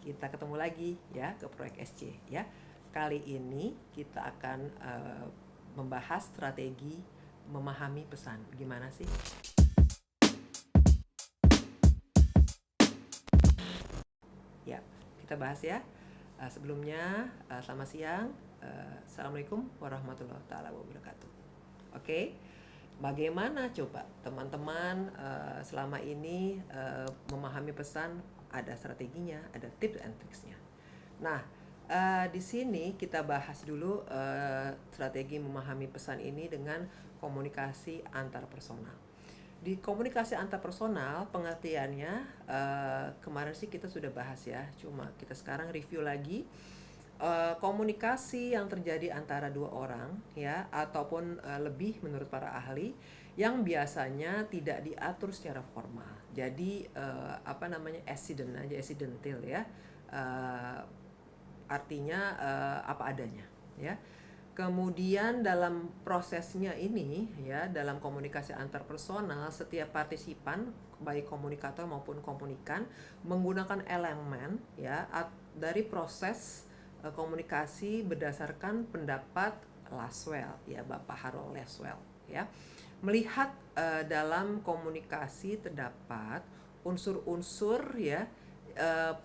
Kita ketemu lagi ya ke Proyek SC ya. Kali ini kita akan membahas strategi memahami pesan. Gimana sih? Ya, kita bahas ya. Sebelumnya, selamat siang. Assalamualaikum warahmatullahi wabarakatuh. Oke, bagaimana coba teman-teman selama ini memahami pesan? Ada strateginya, ada tips and tricksnya. Nah, di sini kita bahas dulu strategi memahami pesan ini dengan komunikasi antar personal. Di komunikasi antar personal, pengertiannya kemarin sih kita sudah bahas ya, cuma kita sekarang review lagi. Komunikasi yang terjadi antara dua orang ya, ataupun lebih menurut para ahli, yang biasanya tidak diatur secara formal. Jadi accidental ya. Artinya apa adanya ya. Kemudian dalam prosesnya ini ya, dalam komunikasi antar personal, setiap partisipan baik komunikator maupun komunikan menggunakan elemen ya dari proses komunikasi berdasarkan pendapat Lasswell ya, Bapak Harold Lasswell ya. Melihat dalam komunikasi terdapat unsur-unsur ya,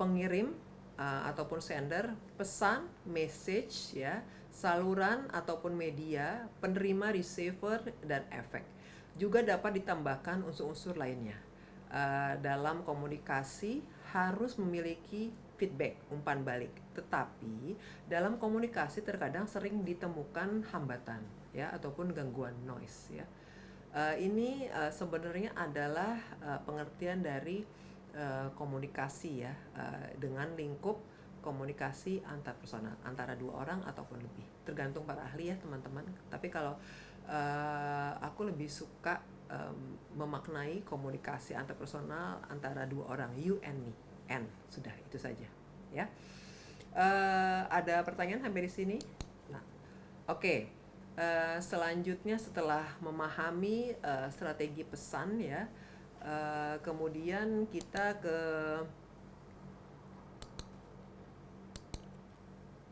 pengirim ataupun sender, pesan, message ya, saluran ataupun media, penerima, receiver, dan efek. Juga dapat ditambahkan unsur-unsur lainnya. Dalam komunikasi harus memiliki feedback, umpan balik. Tetapi dalam komunikasi terkadang sering ditemukan hambatan ya, ataupun gangguan noise ya. Ini sebenarnya adalah pengertian dari komunikasi ya, dengan lingkup komunikasi antar personal antara dua orang ataupun lebih, tergantung para ahli ya teman-teman. Tapi kalau aku lebih suka memaknai komunikasi antar personal antara dua orang, you and me, and sudah itu saja ya. Ada pertanyaan sampai di sini? Nah, oke. Selanjutnya setelah memahami strategi pesan ya, kemudian kita ke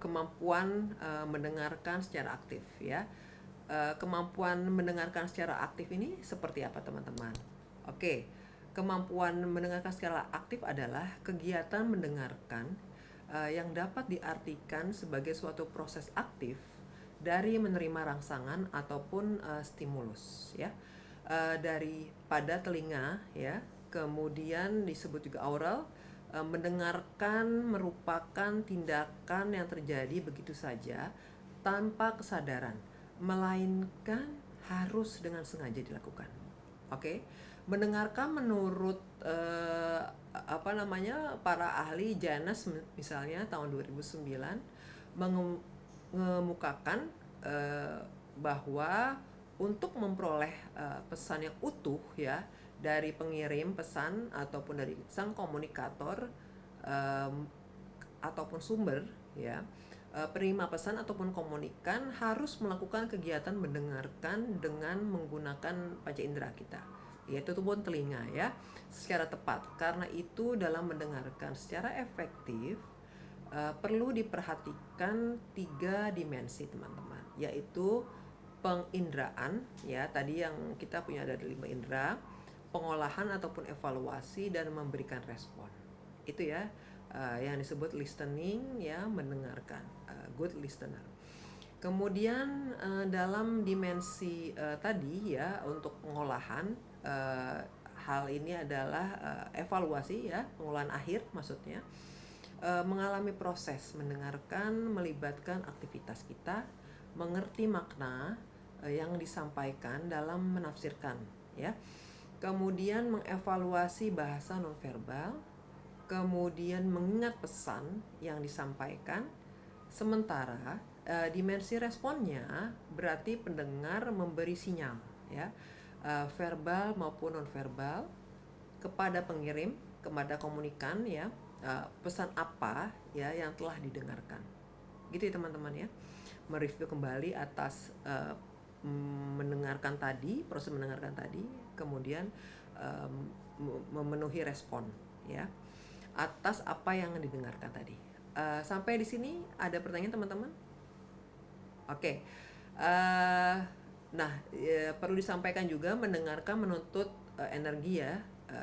kemampuan mendengarkan secara aktif ya. Kemampuan mendengarkan secara aktif ini seperti apa teman-teman? Oke, kemampuan mendengarkan secara aktif adalah kegiatan mendengarkan yang dapat diartikan sebagai suatu proses aktif dari menerima rangsangan ataupun stimulus ya, dari pada telinga ya. Kemudian disebut juga aural. Mendengarkan merupakan tindakan yang terjadi begitu saja tanpa kesadaran, melainkan harus dengan sengaja dilakukan. Oke, mendengarkan menurut para ahli Janes misalnya tahun 2009 mengemukakan bahwa untuk memperoleh pesan yang utuh ya dari pengirim pesan ataupun dari sang komunikator ataupun sumber ya, penerima pesan ataupun komunikan harus melakukan kegiatan mendengarkan dengan menggunakan panca indera kita, yaitu tubuh telinga ya, secara tepat. Karena itu dalam mendengarkan secara efektif perlu diperhatikan 3 dimensi teman-teman, yaitu penginderaan ya, tadi yang kita punya ada 5 indera, pengolahan ataupun evaluasi, dan memberikan respon. Itu ya yang disebut listening ya, mendengarkan, good listener. Kemudian dalam dimensi tadi ya, untuk pengolahan, hal ini adalah evaluasi ya, pengolahan akhir maksudnya. Mengalami proses mendengarkan melibatkan aktivitas kita, mengerti makna yang disampaikan dalam menafsirkan ya. Kemudian mengevaluasi bahasa nonverbal, kemudian mengingat pesan yang disampaikan. Sementara dimensi responnya berarti pendengar memberi sinyal ya, verbal maupun nonverbal, kepada pengirim, kepada komunikan ya, pesan apa ya yang telah didengarkan. Gitu ya teman-teman ya. Mereview kembali atas mendengarkan tadi, proses mendengarkan tadi, kemudian memenuhi respon ya. atas apa yang didengarkan tadi. Sampai di sini ada pertanyaan teman-teman? Oke. Eh, nah, perlu disampaikan juga mendengarkan menuntut energi ya,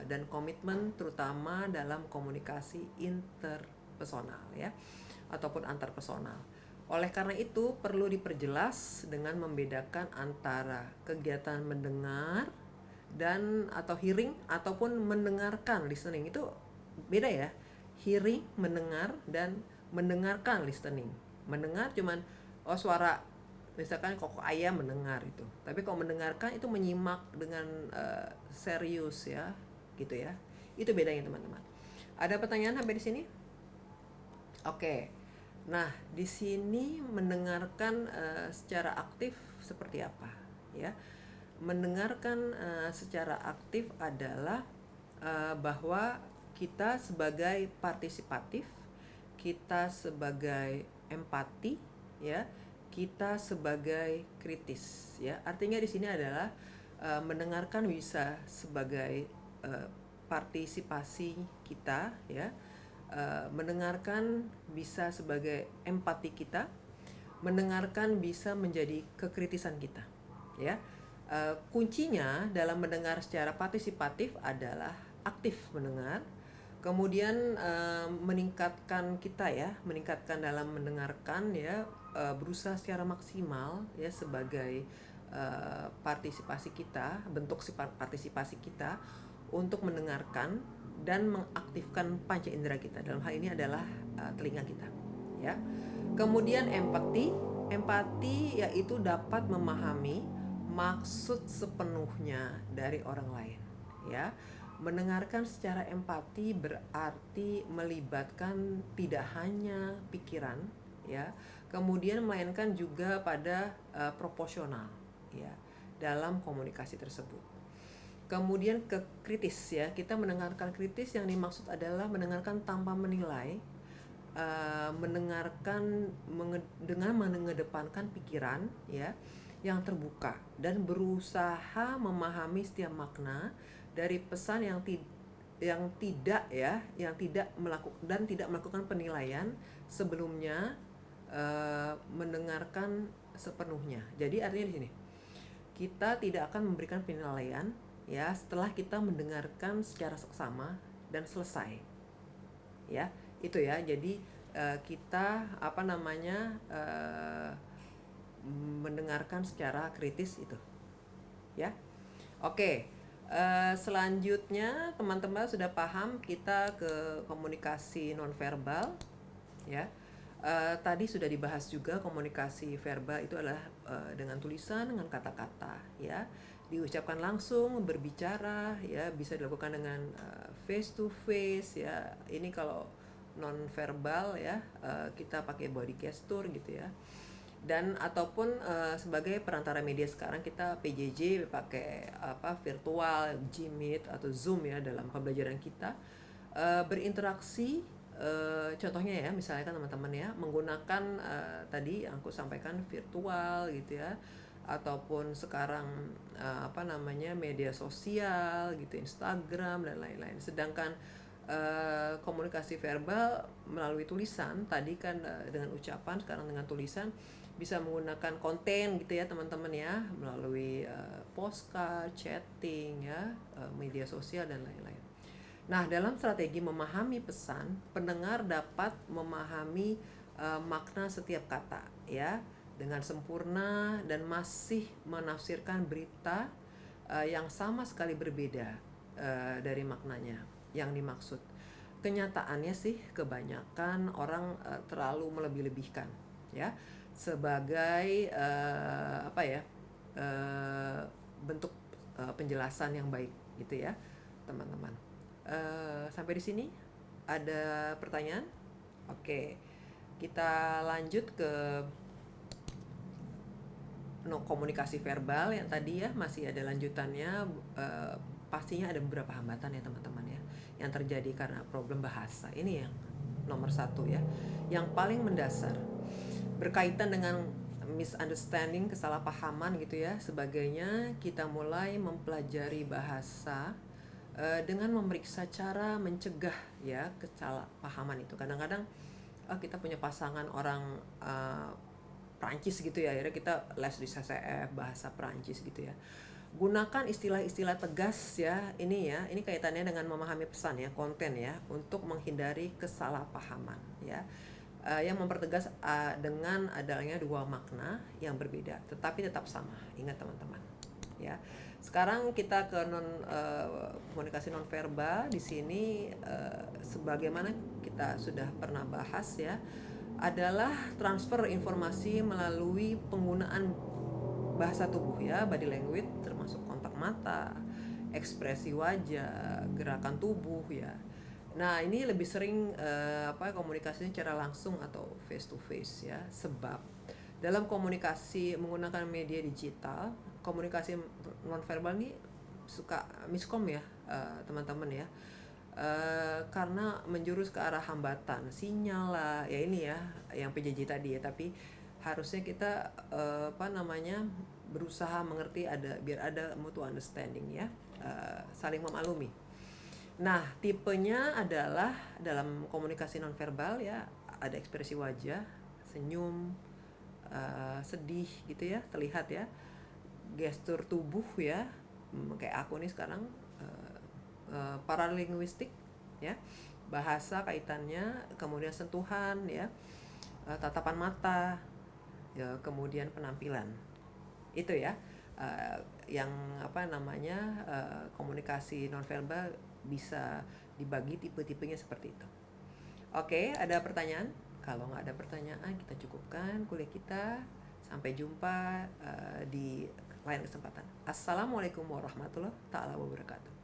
dan komitmen terutama dalam komunikasi interpersonal ya, ataupun antarpersonal. Oleh karena itu perlu diperjelas dengan membedakan antara kegiatan mendengar dan atau hearing ataupun mendengarkan listening. Itu beda ya. Hearing mendengar dan mendengarkan listening. Mendengar cuman suara misalkan kok ayam mendengar itu. Tapi kalau mendengarkan itu menyimak dengan serius ya, gitu ya. Itu bedanya teman-teman. Ada pertanyaan sampai di sini? Oke. Nah, di sini mendengarkan secara aktif seperti apa ya? Mendengarkan secara aktif adalah bahwa kita sebagai partisipatif, kita sebagai empati ya, kita sebagai kritis ya. Artinya di sini adalah mendengarkan bisa sebagai partisipasi kita ya, mendengarkan bisa sebagai empati kita, mendengarkan bisa menjadi kekritisan kita ya. Kuncinya dalam mendengar secara partisipatif adalah aktif mendengar, kemudian meningkatkan kita ya, meningkatkan dalam mendengarkan ya, berusaha secara maksimal ya sebagai partisipasi kita, bentuk sifat partisipasi kita untuk mendengarkan dan mengaktifkan panca indera kita. Dalam hal ini adalah telinga kita ya. Kemudian empati yaitu dapat memahami maksud sepenuhnya dari orang lain ya. Mendengarkan secara empati berarti melibatkan tidak hanya pikiran ya, kemudian melainkan juga pada proporsional ya dalam komunikasi tersebut. Kemudian ke kritis ya, kita mendengarkan kritis yang dimaksud adalah mendengarkan tanpa menilai, mendengarkan dengan mengedepankan pikiran ya yang terbuka dan berusaha memahami setiap makna dari pesan yang tidak ya, yang tidak melakukan penilaian sebelumnya, mendengarkan sepenuhnya. Jadi artinya di sini kita tidak akan memberikan penilaian ya setelah kita mendengarkan secara seksama dan selesai ya, itu ya. Jadi kita mendengarkan secara kritis itu ya. Oke. Selanjutnya teman-teman sudah paham kita ke komunikasi nonverbal ya. Tadi sudah dibahas juga komunikasi verbal itu adalah dengan tulisan, dengan kata-kata ya, diucapkan langsung, berbicara ya, bisa dilakukan dengan face to face ya. Ini kalau non verbal ya, kita pakai body gesture gitu ya, dan ataupun sebagai perantara media sekarang kita PJJ pakai virtual, Gmeet atau Zoom ya dalam pembelajaran kita, berinteraksi. Contohnya ya, misalnya kan teman-teman ya menggunakan tadi yang aku sampaikan virtual gitu ya, ataupun sekarang media sosial gitu, Instagram dan lain-lain. Sedangkan komunikasi verbal melalui tulisan tadi kan dengan ucapan, sekarang dengan tulisan bisa menggunakan konten gitu ya teman-teman ya, melalui postcard, chatting ya, media sosial dan lain-lain. Nah, dalam strategi memahami pesan, pendengar dapat memahami makna setiap kata ya dengan sempurna dan masih menafsirkan berita yang sama sekali berbeda dari maknanya yang dimaksud. Kenyataannya sih kebanyakan orang terlalu melebih-lebihkan ya sebagai bentuk penjelasan yang baik gitu ya teman-teman. Sampai di sini ada pertanyaan? Oke, kita lanjut ke komunikasi verbal yang tadi ya, masih ada lanjutannya. Pastinya ada beberapa hambatan ya teman-teman ya yang terjadi karena problem bahasa. Ini yang nomor 1 ya, yang paling mendasar berkaitan dengan misunderstanding, kesalahpahaman gitu ya sebagainya. Kita mulai mempelajari bahasa dengan memeriksa cara mencegah ya kesalahpahaman itu. Kadang-kadang kita punya pasangan orang Prancis gitu ya, akhirnya kita les di CCF bahasa Prancis gitu ya. Gunakan istilah-istilah tegas ya, ini kaitannya dengan memahami pesan ya, konten ya, untuk menghindari kesalahpahaman ya. Yang mempertegas dengan adanya dua makna yang berbeda tetapi tetap sama. Ingat teman-teman ya. Sekarang kita ke komunikasi nonverbal. Di sini sebagaimana kita sudah pernah bahas ya, adalah transfer informasi melalui penggunaan bahasa tubuh ya, body language, termasuk kontak mata, ekspresi wajah, gerakan tubuh ya. Nah, ini lebih sering komunikasinya secara langsung atau face to face ya, sebab dalam komunikasi menggunakan media digital, komunikasi nonverbal ini suka miskom ya, teman-teman ya. Karena menjurus ke arah hambatan sinyal lah ya, ini ya yang PJJ tadi ya, tapi harusnya kita berusaha mengerti, biar ada mutual understanding ya, saling memaklumi. Nah, tipenya adalah dalam komunikasi nonverbal ya, ada ekspresi wajah, senyum, sedih gitu ya, terlihat ya, gestur tubuh ya, kayak aku nih sekarang, paralinguistik ya, bahasa kaitannya, kemudian sentuhan ya, tatapan mata ya, kemudian penampilan itu ya, yang komunikasi nonverbal bisa dibagi tipe-tipenya seperti itu. Oke, ada pertanyaan? Kalau nggak ada pertanyaan, kita cukupkan kuliah kita. Sampai jumpa di lain kesempatan. Assalamualaikum warahmatullahi taala wabarakatuh.